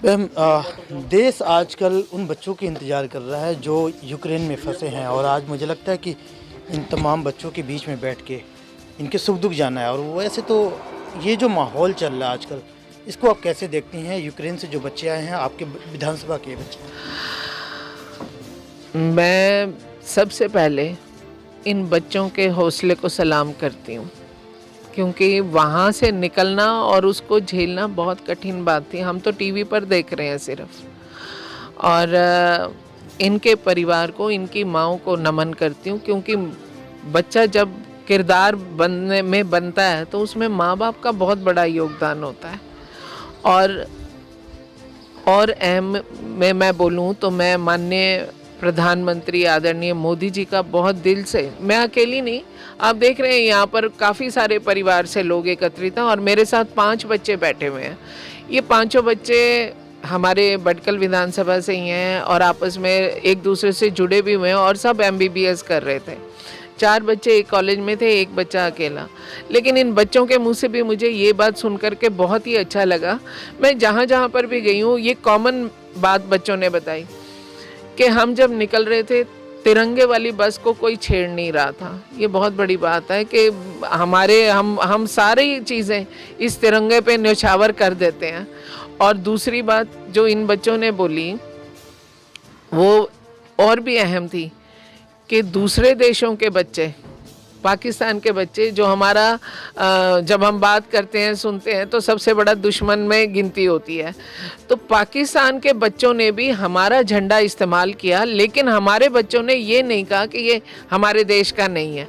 Ma'am, देश आजकल उन बच्चों के इंतज़ार कर रहा है जो यूक्रेन में फंसे हैं, और आज मुझे लगता है कि इन तमाम बच्चों के बीच में बैठ के इनके सुख दुख जानना है। और वैसे तो ये जो माहौल चल रहा है आजकल, इसको आप कैसे देखती हैं? यूक्रेन से जो बच्चे आए हैं, आपके विधानसभा के बच्चे। मैं सबसे पहले इन बच्चों के हौसले को सलाम करती हूँ, क्योंकि वहाँ से निकलना और उसको झेलना बहुत कठिन बात थी। हम तो टीवी पर देख रहे हैं सिर्फ। और इनके परिवार को, इनकी माँओं को नमन करती हूँ, क्योंकि बच्चा जब किरदार बनने में बनता है तो उसमें माँ बाप का बहुत बड़ा योगदान होता है। और अहम में मैं बोलूँ तो मैं माननीय प्रधानमंत्री आदरणीय मोदी जी का बहुत दिल से, मैं अकेली नहीं, आप देख रहे हैं यहाँ पर काफ़ी सारे परिवार से लोग एकत्रित हैं और मेरे साथ 5 बच्चे बैठे हुए हैं। ये पांचों बच्चे हमारे भटकल विधानसभा से ही हैं और आपस में एक दूसरे से जुड़े भी हुए हैं और सब MBBS कर रहे थे। 4 बच्चे एक कॉलेज में थे, एक बच्चा अकेला। लेकिन इन बच्चों के मुंह से भी मुझे ये बात सुन कर के बहुत ही अच्छा लगा। मैं जहाँ जहाँ पर भी गई हूँ, ये कॉमन बात बच्चों ने बताई कि हम जब निकल रहे थे, तिरंगे वाली बस को कोई छेड़ नहीं रहा था। ये बहुत बड़ी बात है कि हम सारी चीज़ें इस तिरंगे पे न्यौछावर कर देते हैं। और दूसरी बात जो इन बच्चों ने बोली, वो और भी अहम थी कि दूसरे देशों के बच्चे, पाकिस्तान के बच्चे जो हमारा जब हम बात करते हैं, सुनते हैं तो सबसे बड़ा दुश्मन में गिनती होती है, तो पाकिस्तान के बच्चों ने भी हमारा झंडा इस्तेमाल किया, लेकिन हमारे बच्चों ने ये नहीं कहा कि ये हमारे देश का नहीं है।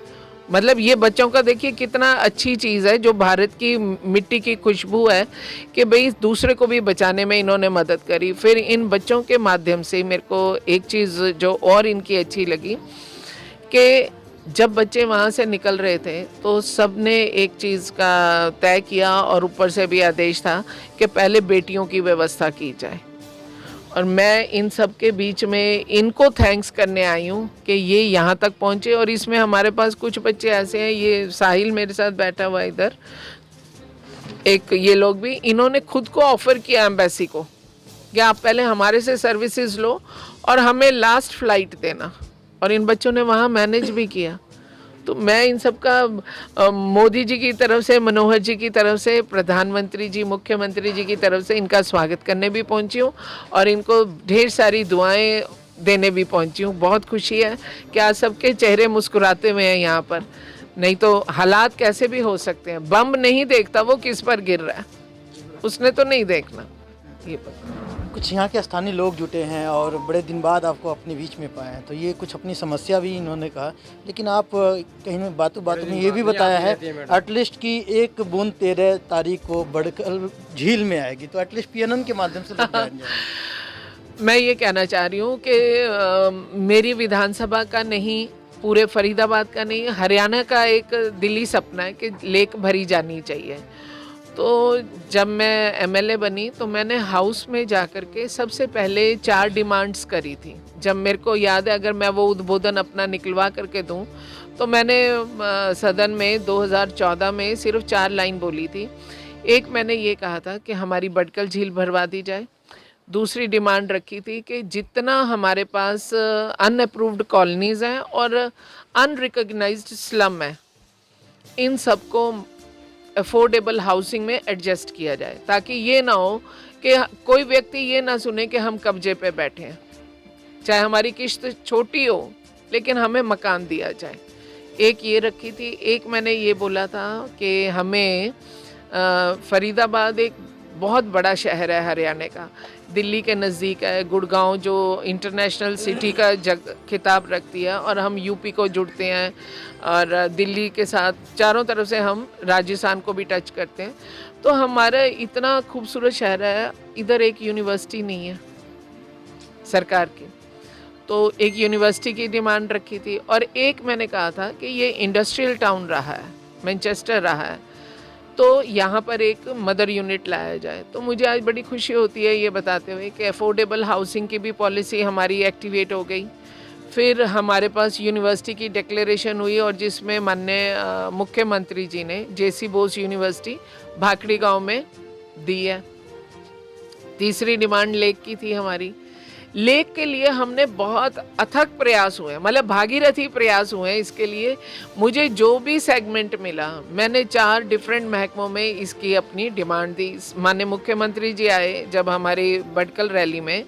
मतलब ये बच्चों का देखिए कितना अच्छी चीज़ है, जो भारत की मिट्टी की खुशबू है, कि भाई दूसरे को भी बचाने में इन्होंने मदद करी। फिर इन बच्चों के माध्यम से मेरे को एक चीज़ जो और इनकी अच्छी लगी कि जब बच्चे वहाँ से निकल रहे थे तो सब ने एक चीज़ का तय किया और ऊपर से भी आदेश था कि पहले बेटियों की व्यवस्था की जाए। और मैं इन सब के बीच में इनको थैंक्स करने आई हूँ कि ये यहाँ तक पहुँचे। और इसमें हमारे पास कुछ बच्चे ऐसे हैं, ये साहिल मेरे साथ बैठा हुआ इधर, एक ये लोग भी, इन्होंने खुद को ऑफ़र किया एम्बेसी को कि आप पहले हमारे से सर्विसेज लो और हमें लास्ट फ्लाइट देना। और इन बच्चों ने वहाँ मैनेज भी किया। तो मैं इन सब का मोदी जी की तरफ से, मनोहर जी की तरफ से, प्रधानमंत्री जी, मुख्यमंत्री जी की तरफ से इनका स्वागत करने भी पहुंची हूँ और इनको ढेर सारी दुआएं देने भी पहुंची हूँ। बहुत खुशी है कि आज सबके चेहरे मुस्कुराते हुए हैं यहाँ पर, नहीं तो हालात कैसे भी हो सकते हैं। बम नहीं देखता वो किस पर गिर रहा है, उसने तो नहीं देखना। ये कुछ यहाँ के स्थानीय लोग जुटे हैं और बड़े दिन बाद आपको अपने बीच में पाए हैं, तो ये कुछ अपनी समस्या भी इन्होंने कहा। लेकिन आप कहीं में बातों बातों में ये भी बताया है एटलीस्ट कि 1 बूंद 13 तारीख को भड़कल झील में आएगी, तो एटलीस्ट PNN के माध्यम से लोग जाएंगे। मैं ये कहना चाह रही हूँ कि मेरी विधानसभा का नहीं, पूरे फरीदाबाद का नहीं, हरियाणा का एक दिली सपना है कि लेक भरी जानी चाहिए। तो जब मैं MLA बनी तो मैंने हाउस में जा कर के सबसे पहले 4 डिमांड्स करी थी। जब मेरे को याद है, अगर मैं वो उद्बोधन अपना निकलवा करके दूं, तो मैंने सदन में 2014 में सिर्फ 4 लाइन बोली थी। एक मैंने ये कहा था कि हमारी भटकल झील भरवा दी जाए। दूसरी डिमांड रखी थी कि जितना हमारे पास अनअप्रूव्ड कॉलोनीज़ हैं और अनरिकग्नाइज्ड स्लम है, इन सबको अफोर्डेबल हाउसिंग में एडजस्ट किया जाए, ताकि ये ना हो कि कोई व्यक्ति ये ना सुने कि हम कब्जे पे बैठे हैं, चाहे हमारी किश्त छोटी हो लेकिन हमें मकान दिया जाए। एक ये रखी थी। एक मैंने ये बोला था कि हमें फरीदाबाद एक बहुत बड़ा शहर है हरियाणा का, दिल्ली के नज़दीक है। गुड़गांव जो इंटरनेशनल सिटी का खिताब रखती है, और हम यूपी को जुड़ते हैं और दिल्ली के साथ चारों तरफ से हम राजस्थान को भी टच करते हैं। तो हमारा इतना खूबसूरत शहर है, इधर एक यूनिवर्सिटी नहीं है सरकार की, तो एक यूनिवर्सिटी की डिमांड रखी थी। और एक मैंने कहा था कि ये इंडस्ट्रियल टाउन रहा है, मैनचेस्टर रहा है, तो यहाँ पर एक मदर यूनिट लाया जाए। तो मुझे आज बड़ी खुशी होती है ये बताते हुए कि अफोर्डेबल हाउसिंग की भी पॉलिसी हमारी एक्टिवेट हो गई। फिर हमारे पास यूनिवर्सिटी की डिक्लेरेशन हुई और जिसमें माननीय मुख्यमंत्री जी ने JC बोस यूनिवर्सिटी भाकड़ी गांव में दी है। तीसरी डिमांड लेक की थी हमारी। लेक के लिए हमने बहुत अथक प्रयास हुए, मतलब भागीरथी प्रयास हुए इसके लिए। मुझे जो भी सेगमेंट मिला, मैंने 4 डिफरेंट महकमों में इसकी अपनी डिमांड दी। माननीय मुख्यमंत्री जी आए जब हमारी बडकल रैली में,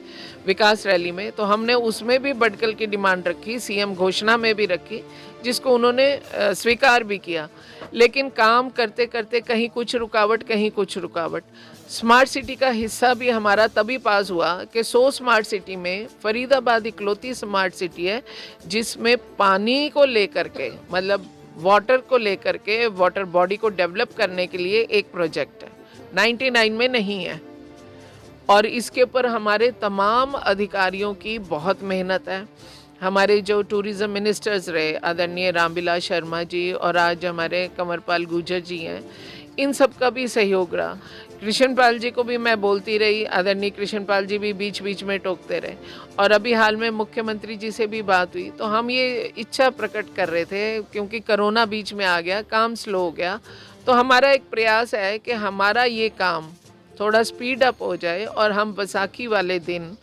विकास रैली में, तो हमने उसमें भी बडकल की डिमांड रखी, सीएम घोषणा में भी रखी, जिसको उन्होंने स्वीकार भी किया। लेकिन काम करते करते कहीं कुछ रुकावट, कहीं कुछ रुकावट। स्मार्ट सिटी का हिस्सा भी हमारा तभी पास हुआ कि 100 स्मार्ट सिटी में फरीदाबाद इकलौती स्मार्ट सिटी है जिसमें पानी को लेकर के, मतलब वाटर को लेकर के, वाटर बॉडी को डेवलप करने के लिए एक प्रोजेक्ट है, 99 में नहीं है। और इसके ऊपर हमारे तमाम अधिकारियों की बहुत मेहनत है। हमारे जो टूरिज़्म मिनिस्टर्स रहे आदरणीय रामविलास शर्मा जी और आज हमारे कंवरपाल गुर्जर जी हैं, इन सब का भी सहयोग रहा। कृष्णपाल जी को भी मैं बोलती रही, आदरणीय कृष्णपाल जी भी बीच बीच में टोकते रहे। और अभी हाल में मुख्यमंत्री जी से भी बात हुई तो हम ये इच्छा प्रकट कर रहे थे, क्योंकि कोरोना बीच में आ गया, काम स्लो हो गया, तो हमारा एक प्रयास है कि हमारा ये काम थोड़ा स्पीड अप हो जाए और हम बैसाखी वाले दिन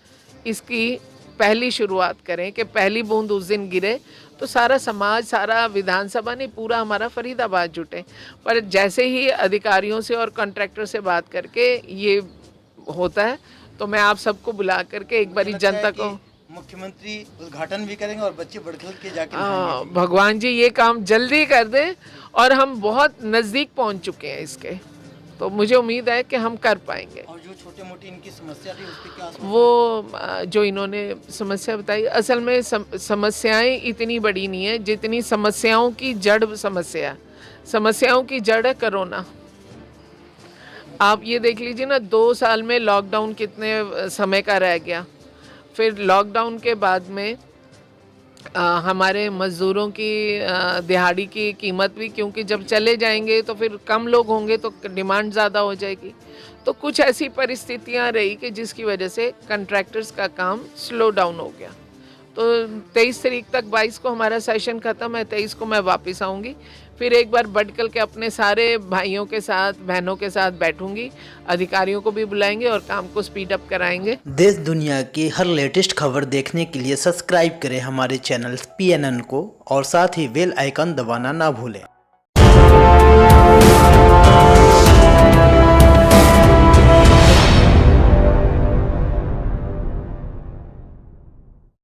इसकी पहली शुरुआत करें कि पहली बूंद उस दिन गिरे तो सारा समाज, सारा विधानसभा नहीं, पूरा हमारा फरीदाबाद जुटे। पर जैसे ही अधिकारियों से और कॉन्ट्रैक्टर से बात करके ये होता है तो मैं आप सबको बुला करके एक बारी जनता को, मुख्यमंत्री उद्घाटन भी करेंगे और बच्चे बडकल के जाके भगवान जी ये काम जल्दी कर दे। और हम बहुत नज़दीक पहुंच चुके हैं इसके, तो मुझे उम्मीद है कि हम कर पाएंगे। और जो छोटे मोटी इनकी समस्या थी उसकी क्या वो जो इन्होंने समस्या बताई, असल में समस्याएं इतनी बड़ी नहीं है जितनी समस्याओं की जड़ समस्या, समस्याओं की जड़ है कोरोना। आप ये देख लीजिए ना, 2 साल में लॉकडाउन कितने समय का रह गया। फिर लॉकडाउन के बाद में हमारे मज़दूरों की दिहाड़ी की कीमत भी, क्योंकि जब चले जाएंगे तो फिर कम लोग होंगे तो डिमांड ज़्यादा हो जाएगी। तो कुछ ऐसी परिस्थितियां रही कि जिसकी वजह से कॉन्ट्रैक्टर्स का काम स्लो डाउन हो गया। तो 23 तारीख तक, 22 को हमारा सेशन ख़त्म है, 23 को मैं वापस आऊँगी। फिर एक बार बडकल के अपने सारे भाइयों के साथ, बहनों के साथ बैठूंगी, अधिकारियों को भी बुलाएंगे और काम को स्पीड अप कराएंगे। देश दुनिया की हर लेटेस्ट खबर देखने के लिए सब्सक्राइब करें हमारे चैनल PNN को और साथ ही बेल आइकन दबाना ना भूलें।